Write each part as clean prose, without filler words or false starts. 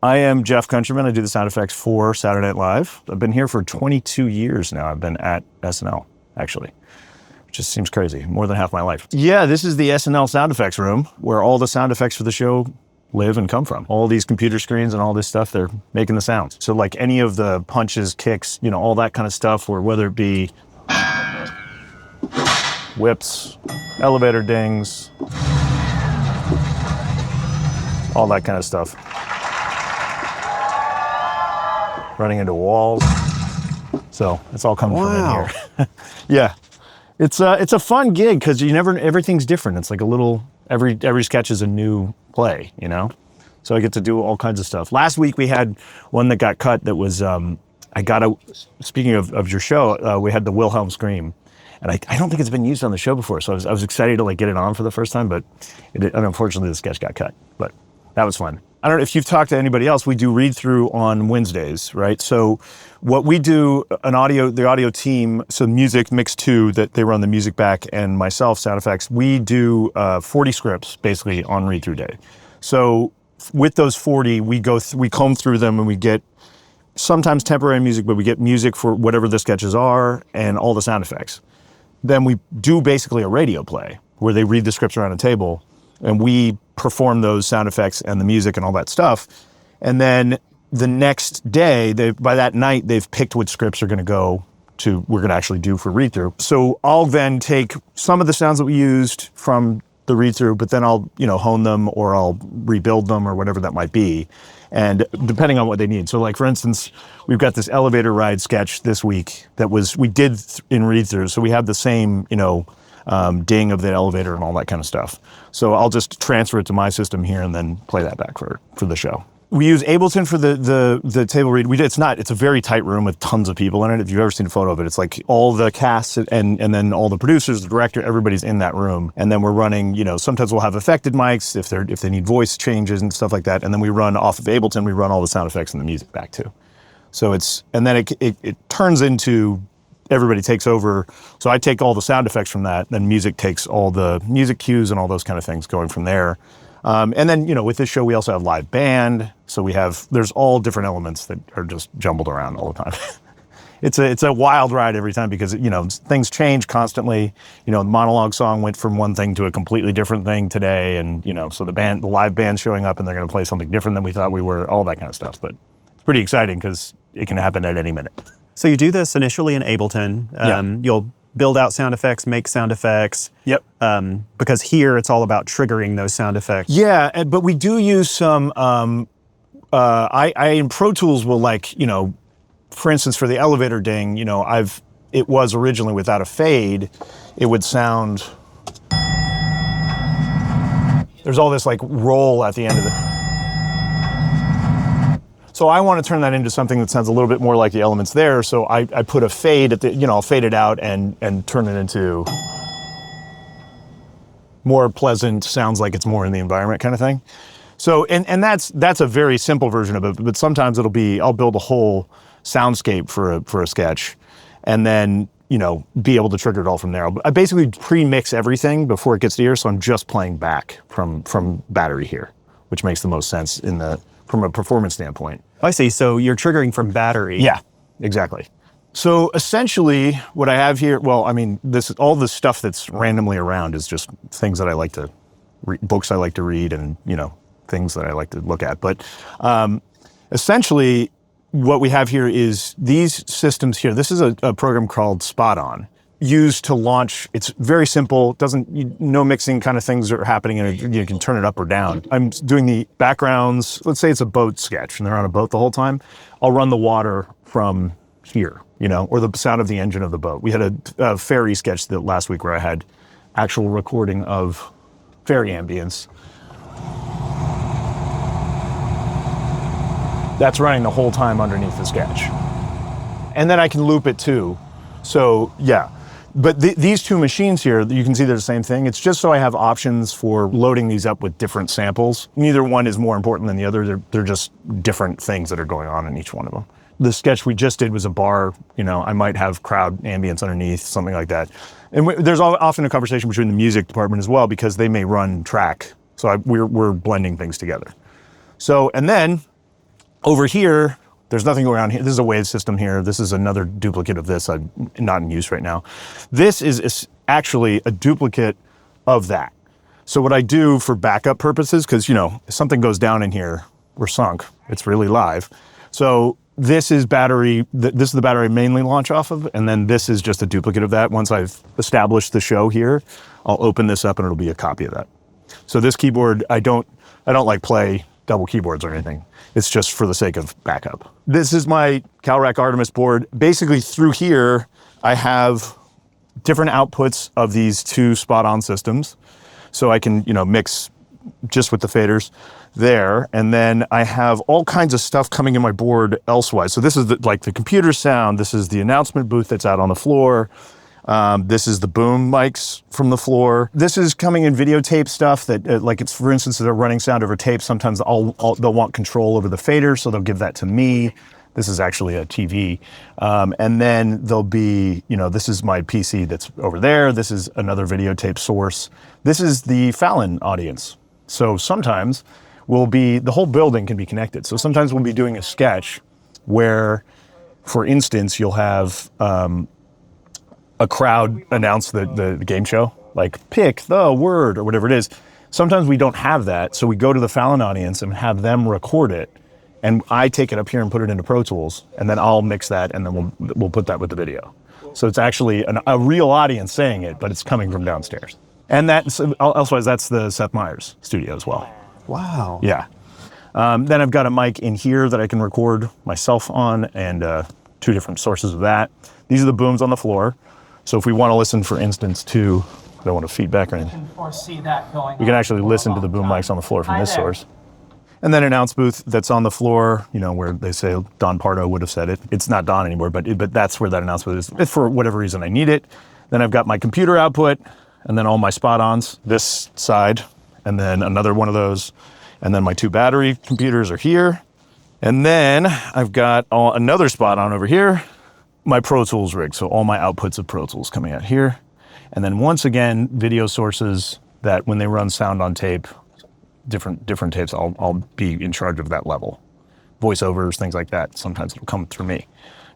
I am Geoff Countryman. I do the sound effects for Saturday Night Live. I've been here for 22 years now. I've been at SNL, actually. Which just seems crazy. More than half my life. Yeah, this is the SNL sound effects room where all the sound effects for the show live and come from. All these computer screens and all this stuff, they're making the sounds. So like any of the punches, kicks, all that kind of stuff, or whether it be whips, elevator dings, all that kind of stuff. Running into walls. So it's all coming from in here. Yeah. It's a fun gig because everything's different. It's like every sketch is a new play, So I get to do all kinds of stuff. Last week we had one that got cut that was, speaking of your show, we had the Wilhelm scream. And I don't think it's been used on the show before, so I was excited to get it on for the first time, but unfortunately the sketch got cut. But that was fun. I don't know if you've talked to anybody else. We do read through on Wednesdays, right? So what we do, the audio team, so music mix 2 that they run the music back, and myself, sound effects, we do 40 scripts basically on read through day. So with those 40, we comb through them and we get sometimes temporary music, but we get music for whatever the sketches are and all the sound effects. Then we do basically a radio play where they read the scripts around a table and we perform those sound effects and the music and all that stuff. And then the next day, by that night, they've picked which scripts we're going to actually do for read through. So I'll then take some of the sounds that we used from the read through, but then I'll, hone them or I'll rebuild them or whatever that might be. And depending on what they need. So like, for instance, we've got this elevator ride sketch this week that we did in read through. So we have the same, ding of the elevator and all that kind of stuff. So I'll just transfer it to my system here and then play that back for the show. We use Ableton for the table read. It's a very tight room with tons of people in it. If you've ever seen a photo of it, it's like all the cast and then all the producers, the director, everybody's in that room. And then we're running, sometimes we'll have affected mics if they need voice changes and stuff like that. And then we run off of Ableton, we run all the sound effects and the music back too. So it turns into everybody takes over. So I take all the sound effects from that, then music takes all the music cues and all those kind of things going from there. And then, with this show, we also have live band. So there's all different elements that are just jumbled around all the time. It's a wild ride every time because, things change constantly. The monologue song went from one thing to a completely different thing today. And, so the live band's showing up and they're going to play something different than we thought we were, all that kind of stuff. But it's pretty exciting because it can happen at any minute. So you do this initially in Ableton. You'll build out sound effects, make sound effects. Yep. Because here it's all about triggering those sound effects. Yeah, but we do use some, I in Pro Tools will for instance, for the elevator ding, it was originally without a fade, it would sound, there's all this roll at the end of it. So I want to turn that into something that sounds a little bit more like the elements there. So I put a fade at the, I'll fade it out and turn it into more pleasant, sounds like it's more in the environment kind of thing. So, and that's a very simple version of it, but sometimes I'll build a whole soundscape for a sketch and then, be able to trigger it all from there. I basically pre-mix everything before it gets to here. So I'm just playing back from battery here, which makes the most sense from a performance standpoint. I see. So you're triggering from battery. Yeah, exactly. So essentially what I have here, all the stuff that's randomly around is just things that I like to books I like to read and, things that I like to look at. But essentially what we have here is these systems here. This is a program called SpotOn, used to launch. It's very simple. No mixing kind of things are happening, and you can turn it up or down. I'm doing the backgrounds. Let's say it's a boat sketch and they're on a boat the whole time. I'll run the water from here, or the sound of the engine of the boat. We had a ferry sketch last week where I had actual recording of ferry ambience. That's running the whole time underneath the sketch. And then I can loop it too. So yeah. But these two machines here, you can see they're the same thing. It's just so I have options for loading these up with different samples. Neither one is more important than the other. They're just different things that are going on in each one of them. The sketch we just did was a bar. I might have crowd ambience underneath, something like that. And there's often a conversation between the music department as well because they may run track. So we're blending things together. So, and then Over here, there's nothing going on here. This is a wave system here. This is another duplicate of this. I'm not in use right now. This is actually a duplicate of that. So what I do for backup purposes, because, you know, if something goes down in here, we're sunk. It's really live. So this is battery, this is the battery I mainly launch off of, and then this is just a duplicate of that. Once I've established the show here, I'll open this up and it'll be a copy of that. So this keyboard, I don't like play double keyboards or anything. It's just for the sake of backup. This is my Calrec Artemis board. Basically through here, I have different outputs of these two SpotOn systems. So I can, you know, mix just with the faders there. And then I have all kinds of stuff coming in my board elsewise. So this is like the computer sound. This is the announcement booth that's out on the floor. This is the boom mics from the floor. This is coming in videotape stuff that, like it's, for instance, they're running sound over tape. Sometimes they'll want control over the fader, so they'll give that to me. This is actually a TV. And then there'll be, you know, this is my PC that's over there. This is another videotape source. This is the Fallon audience. So sometimes the whole building can be connected. So sometimes we'll be doing a sketch where, for instance, you'll have a crowd announce the game show, like pick the word or whatever it is. Sometimes we don't have that. So we go to the Fallon audience and have them record it. And I take it up here and put it into Pro Tools, and then I'll mix that, and then we'll put that with the video. So it's actually a real audience saying it, but it's coming from downstairs. And elsewise, that's the Seth Meyers studio as well. Wow. Yeah. Then I've got a mic in here that I can record myself on, and two different sources of that. These are the booms on the floor. So if we want to listen, for instance, to, I don't want to feedback or anything. We can actually listen to the boom mics on the floor from this source. And then an announce booth that's on the floor, you know, where they say Don Pardo would have said it. It's not Don anymore, but that's where that announce booth is. If for whatever reason I need it. Then I've got my computer output, and then all my SpotOns this side, and then another one of those. And then my two battery computers are here. And then I've got another SpotOn over here, my Pro Tools rig. So all my outputs of Pro Tools coming out here. And then once again, video sources that when they run sound on tape, different tapes, I'll be in charge of that level. Voiceovers, things like that, sometimes it'll come through me.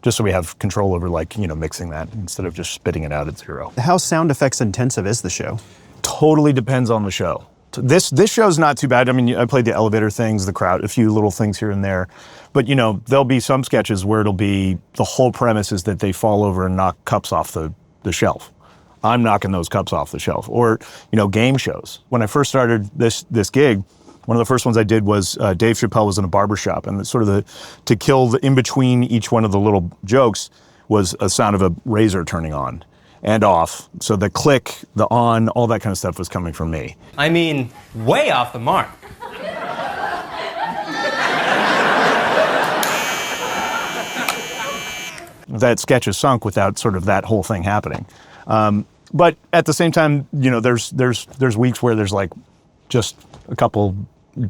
Just so we have control over, like, you know, mixing that instead of just spitting it out at zero. How sound effects intensive is the show? Totally depends on the show. This show's not too bad. I mean, I played the elevator things, the crowd, a few little things here and there. But, you know, there'll be some sketches where it'll be, the whole premise is that they fall over and knock cups off the shelf. I'm knocking those cups off the shelf. Or, you know, game shows. When I first started this gig, one of the first ones I did was Dave Chappelle was in a barbershop, and to kill the in between each one of the little jokes was a sound of a razor turning on and off. So the click, the on, all that kind of stuff was coming from me. I mean, way off the mark. That sketch is sunk without sort of that whole thing happening. But at the same time, you know, there's weeks where there's like just a couple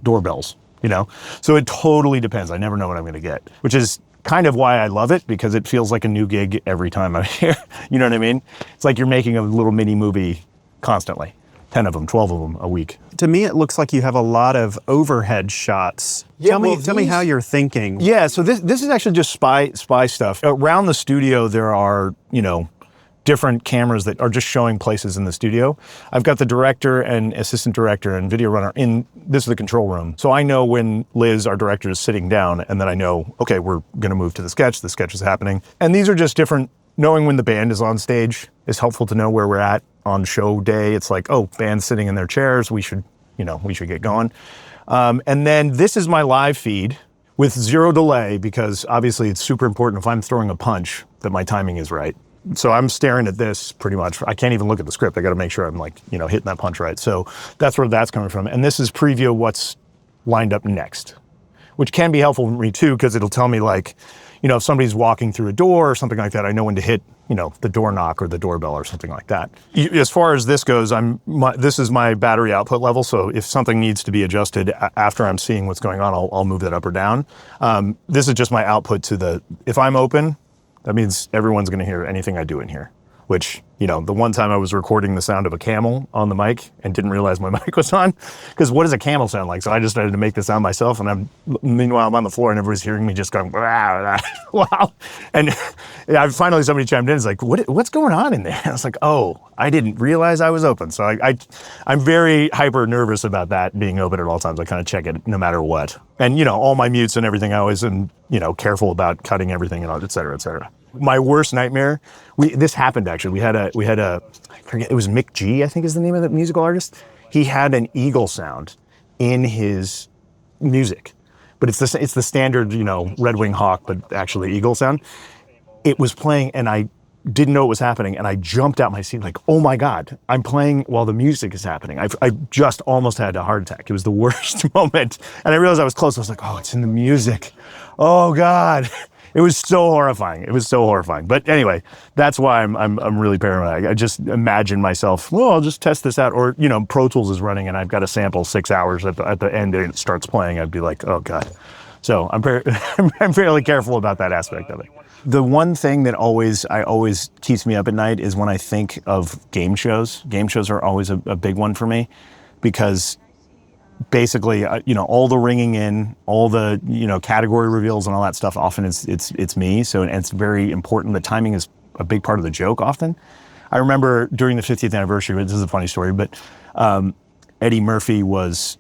doorbells, you know? So it totally depends. I never know what I'm gonna get, which is kind of why I love it, because it feels like a new gig every time I'm here. You know what I mean? It's like you're making a little mini movie constantly. 10 of them, 12 of them a week. To me, it looks like you have a lot of overhead shots. Yeah, tell me how you're thinking. Yeah, so this is actually just spy stuff. Around the studio, there are, you know, different cameras that are just showing places in the studio. I've got the director and assistant director and video runner in, this is the control room. So I know when Liz, our director, is sitting down, and then I know, okay, we're gonna move to the sketch is happening. And these are just different, knowing when the band is on stage is helpful to know where we're at on show day. It's like, oh, band's sitting in their chairs, we should get going. And then this is my live feed with zero delay, because obviously it's super important if I'm throwing a punch that my timing is right. So I'm staring at this pretty much. I can't even look at the script. I got to make sure I'm like, you know, hitting that punch right. So that's where that's coming from. And this is preview what's lined up next, which can be helpful for me too, because it'll tell me, like, you know, if somebody's walking through a door or something like that, I know when to hit, you know, the door knock or the doorbell or something like that. As far as this goes, this is my battery output level. So if something needs to be adjusted after I'm seeing what's going on, I'll move that up or down. This is just my output to if I'm open, that means everyone's going to hear anything I do in here, which, you know, the one time I was recording the sound of a camel on the mic and didn't realize my mic was on, because what does a camel sound like? So I just started to make the sound myself, and meanwhile I'm on the floor and everybody's hearing me just going, wow. And finally somebody chimed in, it's like, what's going on in there? And I was like, oh, I didn't realize I was open. So I'm very hyper nervous about that being open at all times. I kind of check it no matter what. And, you know, all my mutes and everything, I always am, you know, careful about cutting everything and et cetera, et cetera. My worst nightmare, this happened actually. We had a, I forget, it was Mick G, I think is the name of the musical artist. He had an eagle sound in his music, but it's the standard, you know, red wing hawk, but actually eagle sound. It was playing and I didn't know what was happening, and I jumped out my seat like, oh my God, I'm playing while the music is happening. I just almost had a heart attack. It was the worst moment. And I realized I was close. I was like, oh, it's in the music. Oh God. It was so horrifying. It was so horrifying. But anyway, that's why I'm really paranoid. I just imagine myself, well, I'll just test this out. Or, you know, Pro Tools is running and I've got to sample 6 hours at the end and it starts playing. I'd be like, oh God. So I'm fairly careful about that aspect of it. The one thing that always keeps me up at night is when I think of game shows. Game shows are always a big one for me, because basically, you know, all the ringing in, all the, you know, category reveals and all that stuff, often it's me. So it's very important. The timing is a big part of the joke often. I remember during the 50th anniversary, this is a funny story, but Eddie Murphy was,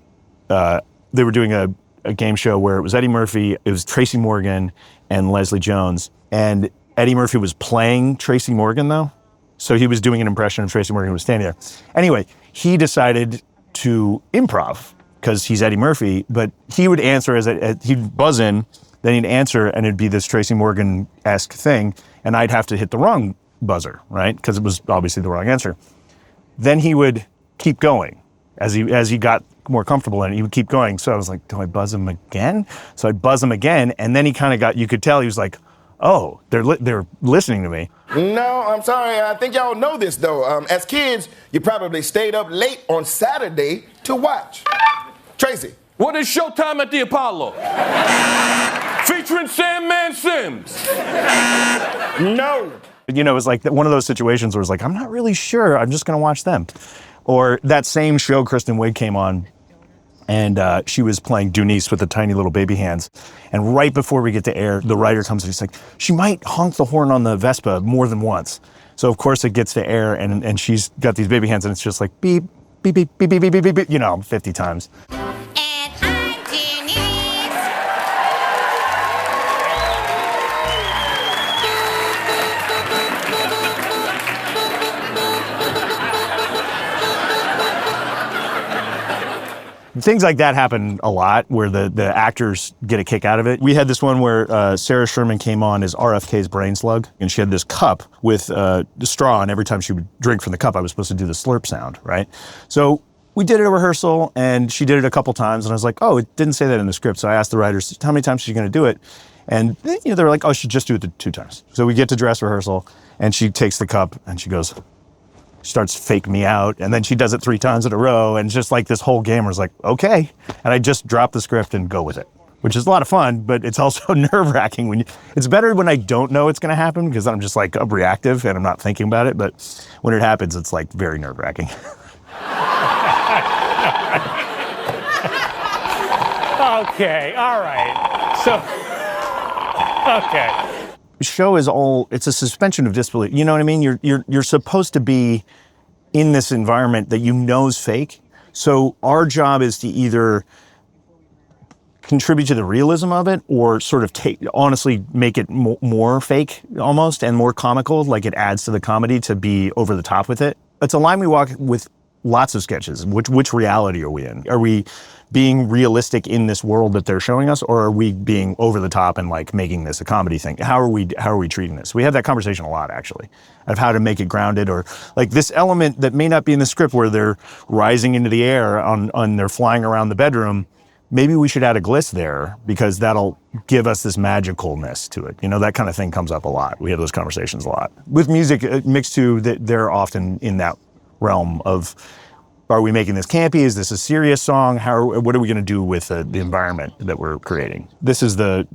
they were doing a game show where it was Eddie Murphy, it was Tracy Morgan and Leslie Jones. And Eddie Murphy was playing Tracy Morgan though. So he was doing an impression of Tracy Morgan who was standing there. Anyway, he decided to improv because he's Eddie Murphy, but he would answer he'd buzz in, then he'd answer and it'd be this Tracy Morgan-esque thing. And I'd have to hit the wrong buzzer, right? Because it was obviously the wrong answer. Then he would keep going as he got more comfortable in it. He would keep going. So I was like, do I buzz him again? So I'd buzz him again. And then he kind of you could tell he was like, oh, they're listening to me. No, I'm sorry. I think y'all know this, though. As kids, you probably stayed up late on Saturday to watch. Tracy. What is Showtime at the Apollo? Featuring Sandman Sims. No. You know, it was like one of those situations where it's like, I'm not really sure. I'm just going to watch them. Or that same show, Kristen Wiig came on, and she was playing Dunice with the tiny little baby hands. And right before we get to air, the writer comes and he's like, she might honk the horn on the Vespa more than once. So of course it gets to air and she's got these baby hands and it's just like beep, beep, beep, beep, beep, beep, beep, beep, you know, 50 times. Things like that happen a lot where the actors get a kick out of it. We had this one where Sarah Sherman came on as RFK's brain slug, and she had this cup with the straw, and every time she would drink from the cup, I was supposed to do the slurp sound, right? So we did it at rehearsal, and she did it a couple times, and I was like, oh, it didn't say that in the script. So I asked the writers, how many times is she going to do it? And you know, they were like, oh, she just do it 2 times. So we get to dress rehearsal, and she takes the cup, and she goes, starts fake me out, and then she does it 3 times in a row, and just like this whole game was like, okay. And I just drop the script and go with it, which is a lot of fun, but it's also nerve-wracking. It's better when I don't know it's gonna happen, because I'm just like reactive and I'm not thinking about it, but when it happens, it's like very nerve-wracking. Okay, all right. So, okay. Show is it's a suspension of disbelief. You know what I mean? You're supposed to be in this environment that you know is fake. So our job is to either contribute to the realism of it or sort of honestly make it more fake almost and more comical, like it adds to the comedy to be over the top with it. It's a line we walk with lots of sketches. Which reality are we in? Are we being realistic in this world that they're showing us, or are we being over the top and like making this a comedy thing? How are we treating this? We have that conversation a lot, actually, of how to make it grounded, or like this element that may not be in the script where they're rising into the air on they're flying around the bedroom. Maybe we should add a gliss there because that'll give us this magicalness to it. You know, that kind of thing comes up a lot. We have those conversations a lot. With music mixed too, that they're often in that realm of, are we making this campy? Is this a serious song? What are we going to do with the environment that we're creating? This is the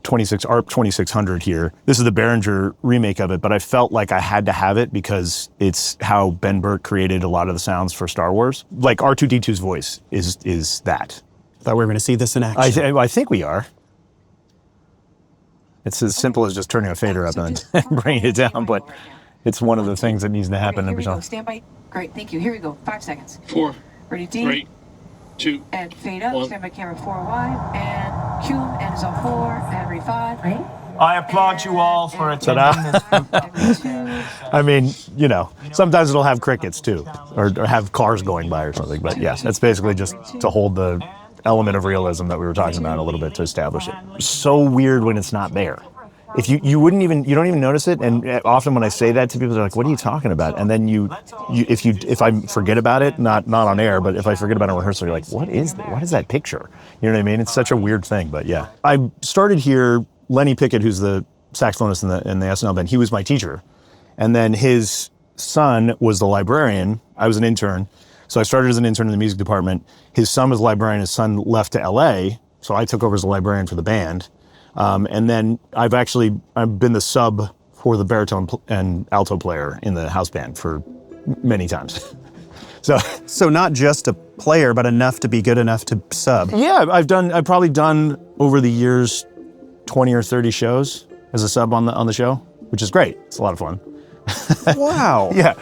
ARP 2600 here. This is the Behringer remake of it, but I felt like I had to have it because it's how Ben Burtt created a lot of the sounds for Star Wars. Like R2-D2's voice is that. Thought we were going to see this in action. I think we are. It's as simple as just turning a fader up and bringing it down, but it's one of the things that needs to happen every time. Stand by. Great, thank you. Here we go. 5 seconds. 4. Ready, D. 3, 2. And fade up. 1. Stand by camera 4 wide. And cue. And is on 4. And ready, 5. Right? I applaud you all for attending this. I mean, you know, sometimes it'll have crickets too, or have cars going by or something. But yes, that's basically just to hold the element of realism that we were talking about a little bit to establish it. It's so weird when it's not there. If you don't even notice it, and often when I say that to people, they're like, "What are you talking about?" And then if I forget about it, not on air, but if I forget about it in rehearsal, you're like, "What is that? What is that picture?" You know what I mean? It's such a weird thing, but yeah. I started here. Lenny Pickett, who's the saxophonist in the SNL band, he was my teacher, and then his son was the librarian. I was an intern, so I started as an intern in the music department. His son was a librarian. His son left to LA, so I took over as a librarian for the band. And then I've been the sub for the baritone and alto player in the house band for many times. So not just a player, but enough to be good enough to sub. Yeah, I've probably done over the years 20 or 30 shows as a sub on the show, which is great. It's a lot of fun. Wow. Yeah.